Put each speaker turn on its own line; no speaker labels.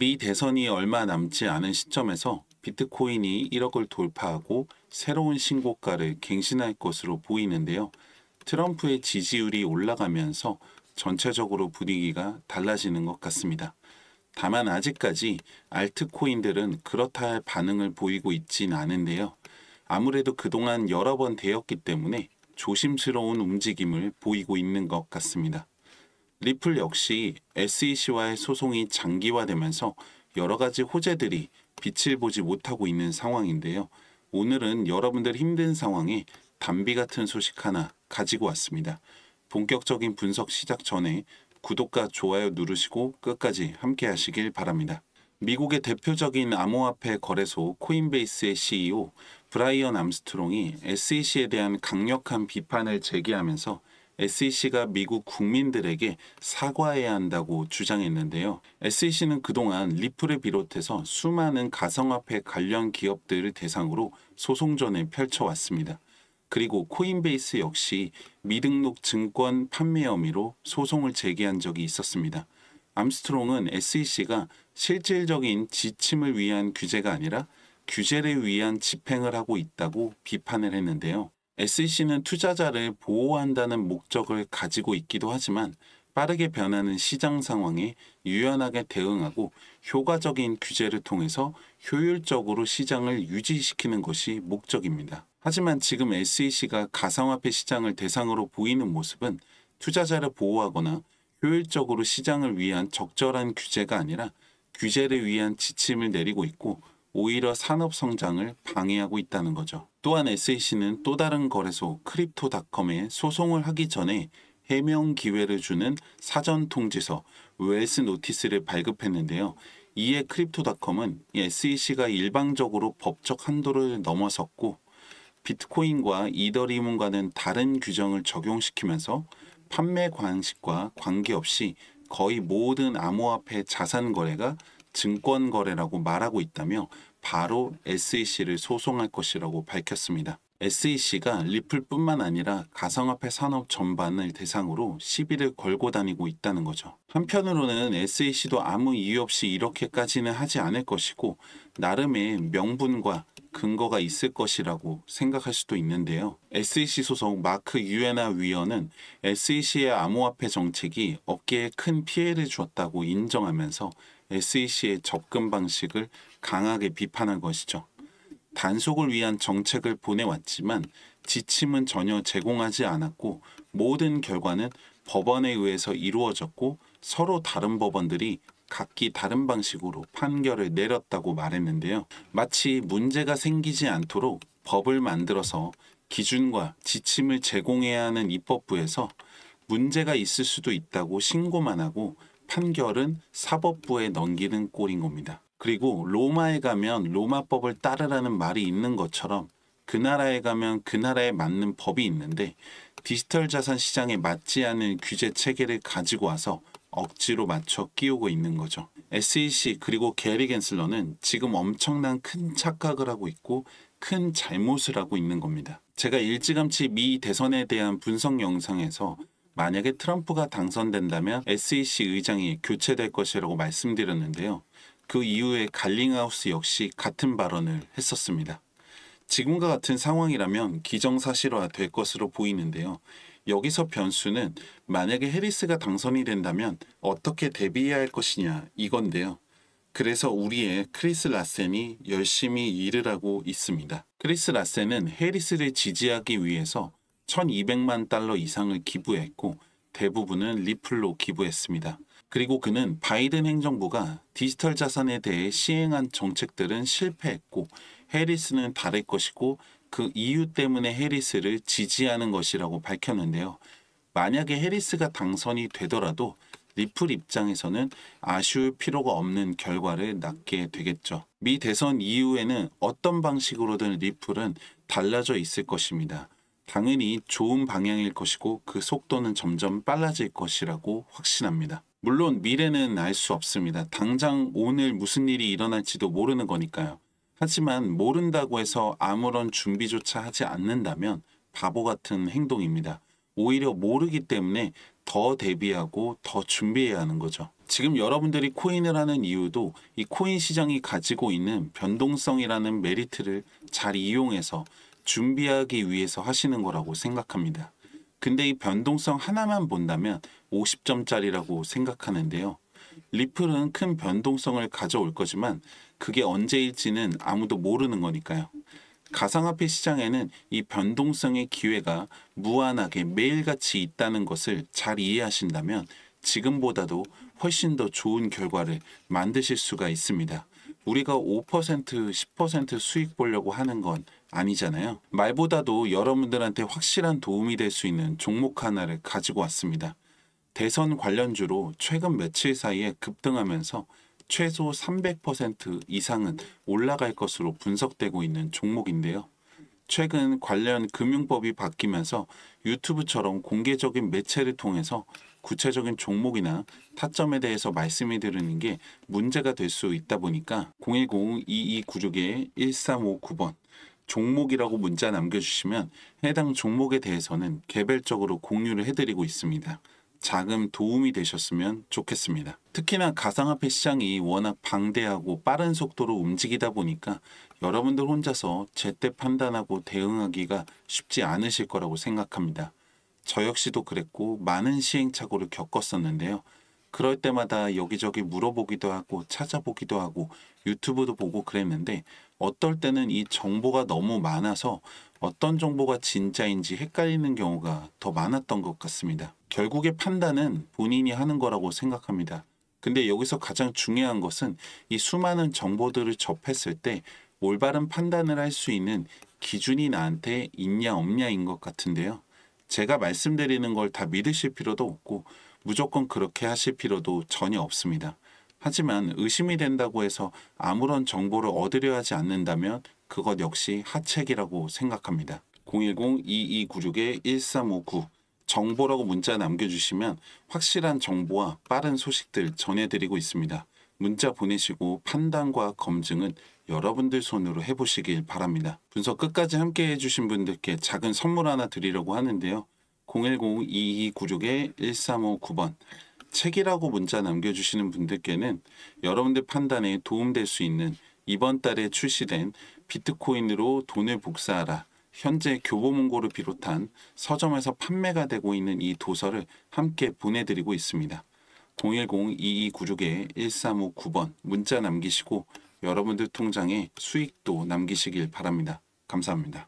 미 대선이 얼마 남지 않은 시점에서 비트코인이 1억을 돌파하고 새로운 신고가를 갱신할 것으로 보이는데요. 트럼프의 지지율이 올라가면서 전체적으로 분위기가 달라지는 것 같습니다. 다만 아직까지 알트코인들은 그렇다 할 반응을 보이고 있진 않은데요. 아무래도 그동안 여러 번 되었기 때문에 조심스러운 움직임을 보이고 있는 것 같습니다. 리플 역시 SEC와의 소송이 장기화되면서 여러 가지 호재들이 빛을 보지 못하고 있는 상황인데요. 오늘은 여러분들 힘든 상황에 단비 같은 소식 하나 가지고 왔습니다. 본격적인 분석 시작 전에 구독과 좋아요 누르시고 끝까지 함께 하시길 바랍니다. 미국의 대표적인 암호화폐 거래소 코인베이스의 CEO 브라이언 암스트롱이 SEC에 대한 강력한 비판을 제기하면서 SEC가 미국 국민들에게 사과해야 한다고 주장했는데요. SEC는 그동안 리플을 비롯해서 수많은 가상화폐 관련 기업들을 대상으로 소송전을 펼쳐왔습니다. 그리고 코인베이스 역시 미등록 증권 판매 혐의로 소송을 제기한 적이 있었습니다. 암스트롱은 SEC가 실질적인 지침을 위한 규제가 아니라 규제를 위한 집행을 하고 있다고 비판을 했는데요. SEC는 투자자를 보호한다는 목적을 가지고 있기도 하지만 빠르게 변하는 시장 상황에 유연하게 대응하고 효과적인 규제를 통해서 효율적으로 시장을 유지시키는 것이 목적입니다. 하지만 지금 SEC가 가상화폐 시장을 대상으로 보이는 모습은 투자자를 보호하거나 효율적으로 시장을 위한 적절한 규제가 아니라 규제를 위한 지침을 내리고 있고 오히려 산업 성장을 방해하고 있다는 거죠. 또한 SEC는 또 다른 거래소 크립토닷컴에 소송을 하기 전에 해명 기회를 주는 사전 통지서 웰스 노티스를 발급했는데요. 이에 크립토닷컴은 SEC가 일방적으로 법적 한도를 넘어섰고 비트코인과 이더리움과는 다른 규정을 적용시키면서 판매 방식과 관계없이 거의 모든 암호화폐 자산 거래가 증권 거래라고 말하고 있다며 바로 SEC를 소송할 것이라고 밝혔습니다. SEC가 리플뿐만 아니라 가상화폐 산업 전반을 대상으로 시비를 걸고 다니고 있다는 거죠. 한편으로는 SEC도 아무 이유 없이 이렇게까지는 하지 않을 것이고 나름의 명분과 근거가 있을 것이라고 생각할 수도 있는데요. SEC 소속 마크 유에나 위원은 SEC의 암호화폐 정책이 업계에 큰 피해를 주었다고 인정하면서 SEC의 접근 방식을 강하게 비판한 것이죠. 단속을 위한 정책을 보내왔지만 지침은 전혀 제공하지 않았고 모든 결과는 법원에 의해서 이루어졌고 서로 다른 법원들이 각기 다른 방식으로 판결을 내렸다고 말했는데요. 마치 문제가 생기지 않도록 법을 만들어서 기준과 지침을 제공해야 하는 입법부에서 문제가 있을 수도 있다고 신고만 하고 판결은 사법부에 넘기는 꼴인 겁니다. 그리고 로마에 가면 로마법을 따르라는 말이 있는 것처럼 그 나라에 가면 그 나라에 맞는 법이 있는데 디지털 자산 시장에 맞지 않은 규제 체계를 가지고 와서 억지로 맞춰 끼우고 있는 거죠. SEC 그리고 게리 겐슬러는 지금 엄청난 큰 착각을 하고 있고 큰 잘못을 하고 있는 겁니다. 제가 일찌감치 미 대선에 대한 분석 영상에서 만약에 트럼프가 당선된다면 SEC 의장이 교체될 것이라고 말씀드렸는데요. 그 이후에 갈링하우스 역시 같은 발언을 했었습니다. 지금과 같은 상황이라면 기정사실화 될 것으로 보이는데요. 여기서 변수는 만약에 해리스가 당선이 된다면 어떻게 대비해야 할 것이냐 이건데요. 그래서 우리의 크리스 라센이 열심히 일을 하고 있습니다. 크리스 라센은 해리스를 지지하기 위해서 1200만 달러 이상을 기부했고 대부분은 리플로 기부했습니다. 그리고 그는 바이든 행정부가 디지털 자산에 대해 시행한 정책들은 실패했고 해리스는 다를 것이고 그 이유 때문에 해리스를 지지하는 것이라고 밝혔는데요. 만약에 해리스가 당선이 되더라도 리플 입장에서는 아쉬울 필요가 없는 결과를 낳게 되겠죠. 미 대선 이후에는 어떤 방식으로든 리플은 달라져 있을 것입니다. 당연히 좋은 방향일 것이고 그 속도는 점점 빨라질 것이라고 확신합니다. 물론 미래는 알 수 없습니다. 당장 오늘 무슨 일이 일어날지도 모르는 거니까요. 하지만 모른다고 해서 아무런 준비조차 하지 않는다면 바보 같은 행동입니다. 오히려 모르기 때문에 더 대비하고 더 준비해야 하는 거죠. 지금 여러분들이 코인을 하는 이유도 이 코인 시장이 가지고 있는 변동성이라는 메리트를 잘 이용해서 준비하기 위해서 하시는 거라고 생각합니다. 근데 이 변동성 하나만 본다면 50점짜리라고 생각하는데요. 리플은 큰 변동성을 가져올 거지만 그게 언제일지는 아무도 모르는 거니까요. 가상화폐 시장에는 이 변동성의 기회가 무한하게 매일같이 있다는 것을 잘 이해하신다면 지금보다도 훨씬 더 좋은 결과를 만드실 수가 있습니다. 우리가 5%, 10% 수익 보려고 하는 건 아니잖아요. 말보다도 여러분들한테 확실한 도움이 될 수 있는 종목 하나를 가지고 왔습니다. 대선 관련주로 최근 며칠 사이에 급등하면서 최소 300% 이상은 올라갈 것으로 분석되고 있는 종목인데요. 최근 관련 금융법이 바뀌면서 유튜브처럼 공개적인 매체를 통해서 구체적인 종목이나 타점에 대해서 말씀을 드리는 게 문제가 될 수 있다 보니까 010-2296-1359번 종목이라고 문자 남겨주시면 해당 종목에 대해서는 개별적으로 공유를 해드리고 있습니다. 자금 도움이 되셨으면 좋겠습니다. 특히나 가상화폐 시장이 워낙 방대하고 빠른 속도로 움직이다 보니까 여러분들 혼자서 제때 판단하고 대응하기가 쉽지 않으실 거라고 생각합니다. 저 역시도 그랬고 많은 시행착오를 겪었었는데요. 그럴 때마다 여기저기 물어보기도 하고 찾아보기도 하고 유튜브도 보고 그랬는데 어떨 때는 이 정보가 너무 많아서 어떤 정보가 진짜인지 헷갈리는 경우가 더 많았던 것 같습니다. 결국의 판단은 본인이 하는 거라고 생각합니다. 근데 여기서 가장 중요한 것은 이 수많은 정보들을 접했을 때 올바른 판단을 할 수 있는 기준이 나한테 있냐 없냐인 것 같은데요. 제가 말씀드리는 걸 다 믿으실 필요도 없고 무조건 그렇게 하실 필요도 전혀 없습니다. 하지만 의심이 된다고 해서 아무런 정보를 얻으려 하지 않는다면 그것 역시 하책이라고 생각합니다. 010-2296-1359 정보라고 문자 남겨주시면 확실한 정보와 빠른 소식들 전해드리고 있습니다. 문자 보내시고 판단과 검증은 여러분들 손으로 해보시길 바랍니다. 분석 끝까지 함께 해주신 분들께 작은 선물 하나 드리려고 하는데요. 010-2296-1359번 책이라고 문자 남겨주시는 분들께는 여러분들 판단에 도움될 수 있는 이번 달에 출시된 비트코인으로 돈을 복사하라 현재 교보문고를 비롯한 서점에서 판매가 되고 있는 이 도서를 함께 보내드리고 있습니다. 010-2296-1359번 문자 남기시고 여러분들 통장에 수익도 남기시길 바랍니다. 감사합니다.